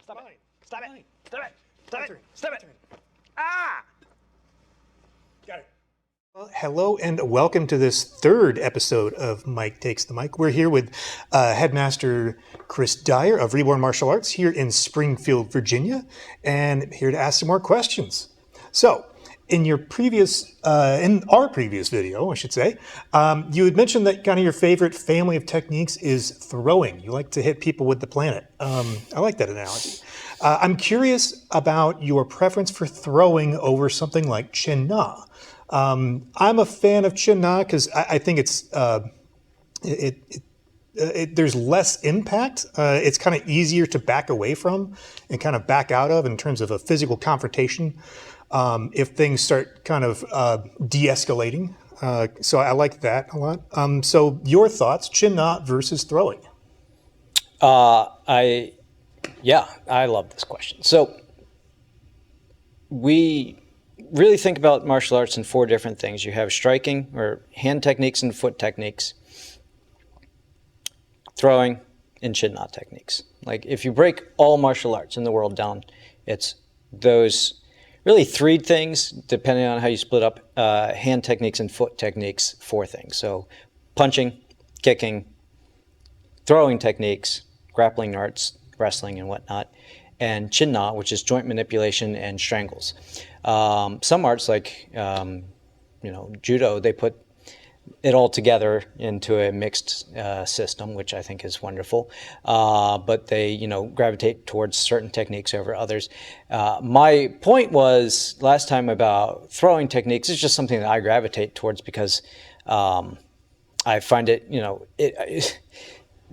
Stop it. Stop it. Stop it. Stop it. Stop it. Ah! Got it. Well, hello and welcome to this third episode of Mike Takes the Mic. We're here with Headmaster Chris Dyer of Reborn Martial Arts here in Springfield, Virginia, and here to ask some more questions. So, in our previous video, I should say, you had mentioned that kind of your favorite family of techniques is throwing. You like to hit people with the planet. I like that analogy. I'm curious about your preference for throwing over something like Chin Na. I'm a fan of Chin Na because I think there's less impact. It's kind of easier to back away from and kind of back out of in terms of a physical confrontation if things start kind of de-escalating. So I like that a lot. So your thoughts, Chin Na versus throwing? I love this question. So we really think about martial arts in four different things. You have striking or hand techniques and foot techniques, throwing, and Chin Na techniques. Like if you break all martial arts in the world down, it's those really three things, depending on how you split up hand techniques and foot techniques, four things. So punching, kicking, throwing techniques, grappling arts, wrestling and whatnot, and Chin Na, which is joint manipulation and strangles. Some arts like judo, they put it all together into a mixed system, which I think is wonderful. But they, gravitate towards certain techniques over others. My point was last time about throwing techniques is just something that I gravitate towards because I find it, it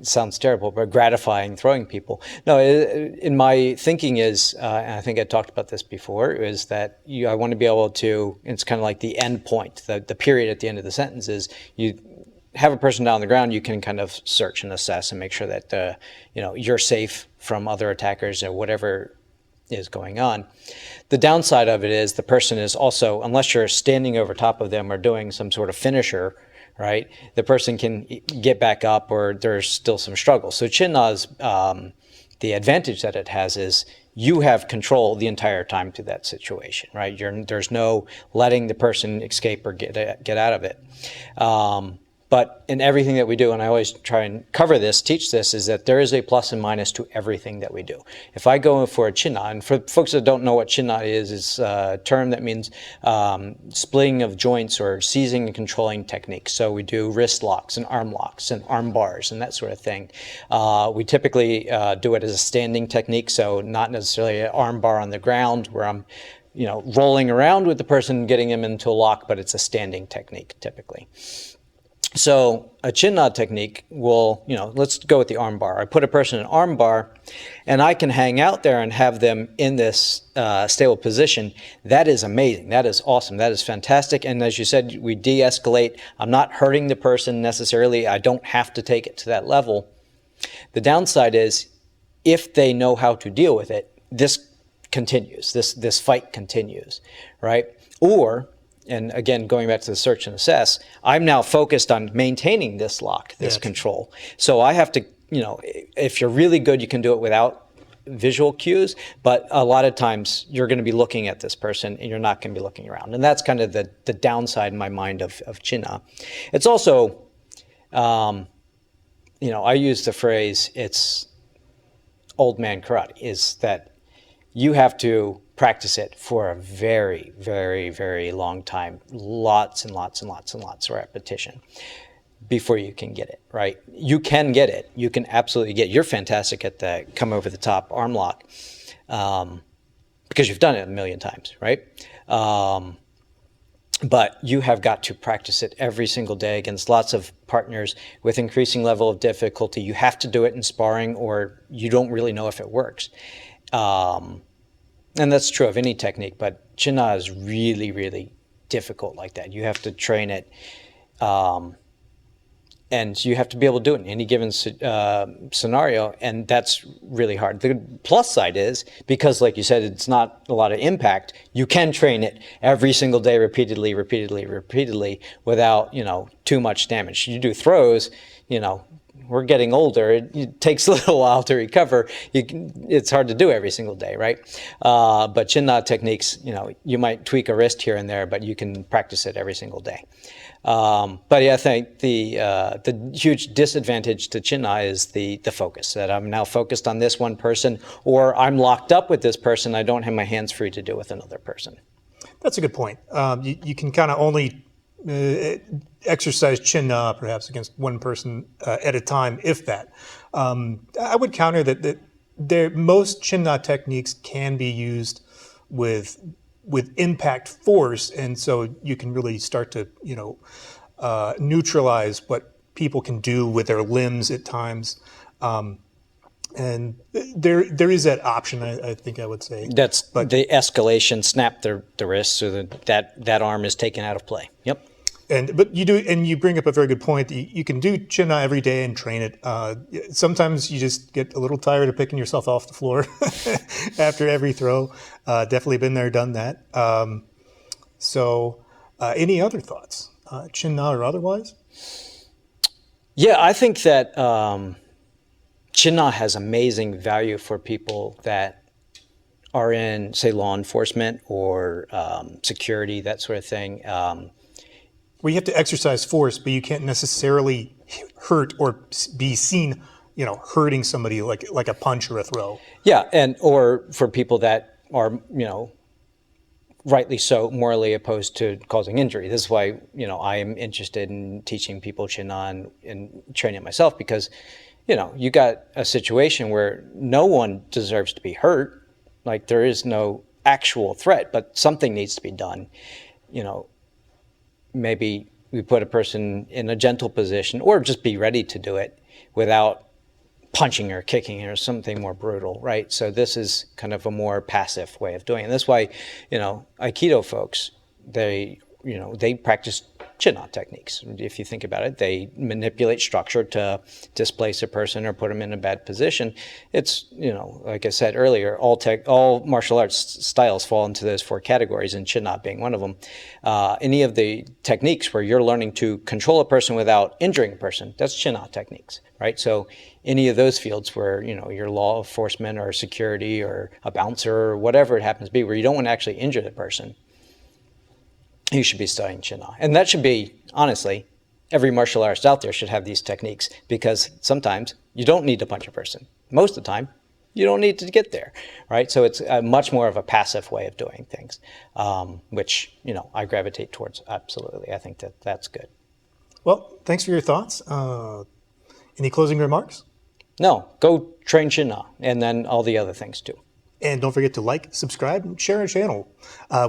sounds terrible, but gratifying throwing people. No, in my thinking is, and I think I talked about this before, is that I want to be able to, it's kind of like the end point, the period at the end of the sentence is you have a person down on the ground, you can kind of search and assess and make sure that, you're safe from other attackers or whatever is going on. The downside of it is the person is also, unless you're standing over top of them or doing some sort of finisher, right? The person can get back up or there's still some struggle. So Chin Na's, the advantage that it has is you have control the entire time to that situation, right? There's no letting the person escape or get out of it. But in everything that we do, and I always try and teach this, is that there is a plus and minus to everything that we do. If I go for a Chin Na, and for folks that don't know what Chin Na is, it's a term that means splitting of joints or seizing and controlling techniques. So we do wrist locks and arm bars and that sort of thing. We typically do it as a standing technique, so not necessarily an arm bar on the ground where I'm rolling around with the person, getting them into a lock, but it's a standing technique typically. So a Chin Na technique will, let's go with the arm bar. I put a person in an arm bar and I can hang out there and have them in this stable position. That is amazing. That is awesome. That is fantastic. And as you said, we de-escalate. I'm not hurting the person necessarily. I don't have to take it to that level. The downside is if they know how to deal with it, this continues. This fight continues, right? Or, and again, going back to the search and assess, I'm now focused on maintaining this lock, this control. So I have to, if you're really good, you can do it without visual cues, but a lot of times you're going to be looking at this person and you're not going to be looking around. And that's kind of the downside in my mind of Chin Na. It's also, I use the phrase, it's old man karate, is that you have to practice it for a very, very, very long time, lots and lots and lots and lots of repetition before you can get it, right? You can get it. You can absolutely get it. You're fantastic at the come over the top arm lock because you've done it a million times, right? But you have got to practice it every single day against lots of partners with increasing level of difficulty. You have to do it in sparring or you don't really know if it works. And that's true of any technique, but Chin Na is really, really difficult like that. You have to train it, and you have to be able to do it in any given scenario, and that's really hard. The plus side is, because like you said, it's not a lot of impact, you can train it every single day repeatedly without, too much damage. You do throws, we're getting older. It takes a little while to recover. It's hard to do every single day, right? But Chin Na techniques, you might tweak a wrist here and there, but you can practice it every single day. But yeah, I think the huge disadvantage to Chin Na is the focus, that I'm now focused on this one person, or I'm locked up with this person. I don't have my hands free to do with another person. That's a good point. You can kind of only exercise Chin Na perhaps against one person at a time, if that. I would counter that most Chin Na techniques can be used with impact force, and so you can really start to neutralize what people can do with their limbs at times. And there is that option, I think I would say. But the escalation, snap the wrist so that arm is taken out of play. Yep. But you bring up a very good point. You can do Chin Na every day and train it. Sometimes you just get a little tired of picking yourself off the floor after every throw. Definitely been there, done that. Any other thoughts, Chin Na or otherwise? Yeah, I think that Chin Na has amazing value for people that are in, say, law enforcement or security, that sort of thing. Where you have to exercise force, but you can't necessarily hurt or be seen, hurting somebody like a punch or a throw. Yeah, or for people that are, rightly so, morally opposed to causing injury. This is why, I am interested in teaching people Chin Na and training it myself, because, you got a situation where no one deserves to be hurt. Like, there is no actual threat, but something needs to be done. Maybe we put a person in a gentle position, or just be ready to do it without punching or kicking or something more brutal, right? So this is kind of a more passive way of doing it. That's why, Aikido folks, they practice Chin Na techniques. If you think about it, they manipulate structure to displace a person or put them in a bad position. It's, like I said earlier, all martial arts styles fall into those four categories, and Chin Na being one of them. Any of the techniques where you're learning to control a person without injuring a person, that's Chin Na techniques, right? So any of those fields where, you're law enforcement or security or a bouncer or whatever it happens to be, where you don't want to actually injure the person, you should be studying Chin Na. And that should be, honestly, every martial artist out there should have these techniques, because sometimes you don't need to punch a person. Most of the time, you don't need to get there, right? So it's much more of a passive way of doing things, which, I gravitate towards. Absolutely. I think that's good. Well, thanks for your thoughts. Any closing remarks? No, go train Chin Na, and then all the other things too. And don't forget to like, subscribe, and share our channel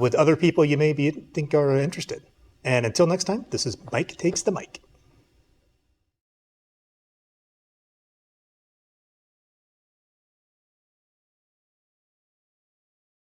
with other people you may think are interested. And until next time, this is Mike Takes the Mic.